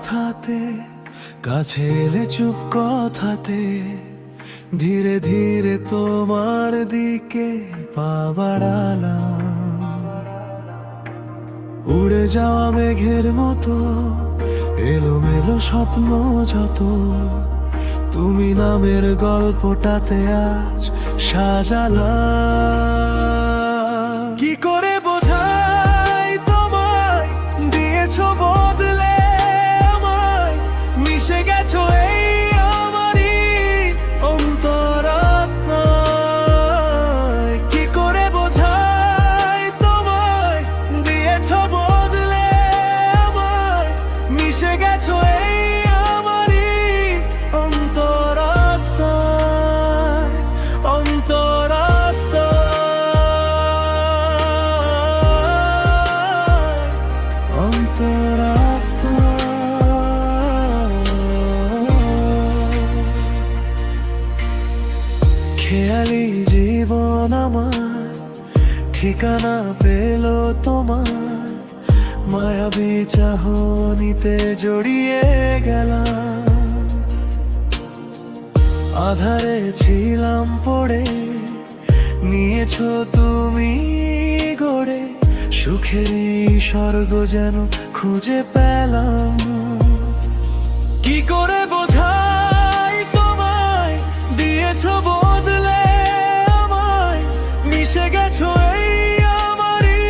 কথাতে, কাছে এলে চুপ কথাতে, ধীরে ধীরে তোমার দিকে পা বাড়ালাম। উড়ে যাওয়া মেঘের মতো এলোমেলো স্বপ্ন যত, তুমি নামের গল্পটাতে আজ সাজালাম। কি করে বোঝাই তোমায়, দিয়েছো বদলে আমায়, মিশে গেছো এই আমারই অন্তরাত্মায়। কি করে বোঝাই তোমায়, দিয়েছো বদলে আমায়, মিশে গেছো এই আমারই অন্তরাত্মায়, খেয়ালি জীবন আমার ঠিকানা পেল তোমার, মায়াবী চাহনিতে জড়িয়ে গেলাম। আধারে ছিলাম পড়ে, নিয়েছো তুমি গড়ে, সুখেরই স্বর্গ যেন খুঁজে পেলাম। কি করে বোঝাই তোমায়, দিয়েছো বদলে আমায়, মিশে গেছো এই আমারই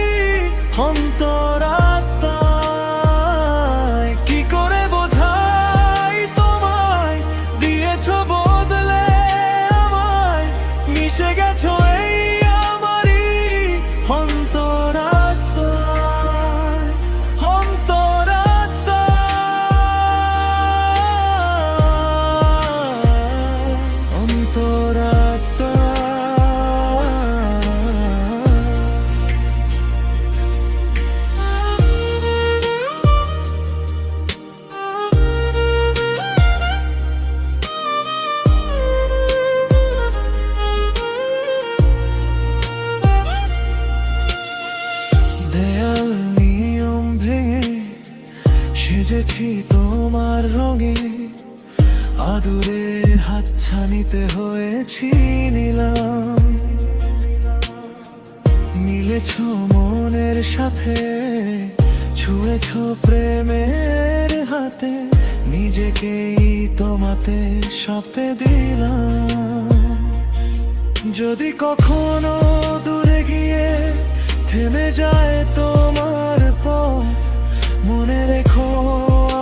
অন্তরাত্মায়। কি করে বোঝাই তোমায়, দিয়েছো বদলে আমায়, মিশে গেছো এই আমারই অন্তরাত্মায়, দেয়াল নিয়ম ভেঙে সেজেছি তোমার রঙে, আদুরে হাতছানিতে হয়েছি নিলাম। মিলেছো মনের সাথে, ছুঁয়েছো প্রেমের হাতে, নিজেকেই তোমাতে সঁপে দিলাম। যদি কখনো দূরে গিয়ে থেমে যায় তোমার পথ, মনে রেখো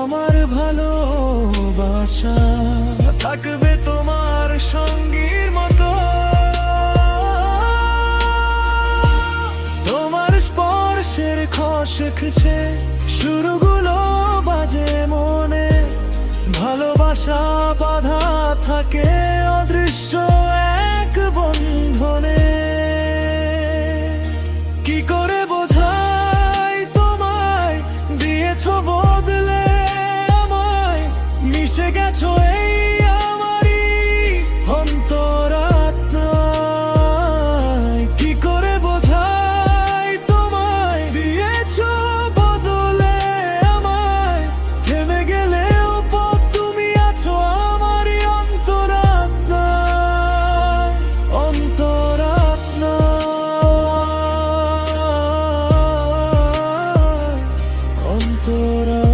আমার ভালোবাসা থাকবে তোমার সঙ্গীর মতো। তোমার স্পর্শের খসখসে সুরগুলো বাজে মনে, ভালোবাসা বাঁধা থাকে অদৃশ্য এক বন্ধনে। কি করে বোঝাই তোমায়, দিয়েছো বদলে আমায়, মিশে গেছো এই আমারই অন্তরাত্মায়। কি করে বোঝাই তোমায়, দিয়েছো বদলে আমায়, থেমে গেলেও পথ তুমি আছো আমারই অন্তরাত্মায়, অন্তরাত্মায়, অন্তরাত্মায়।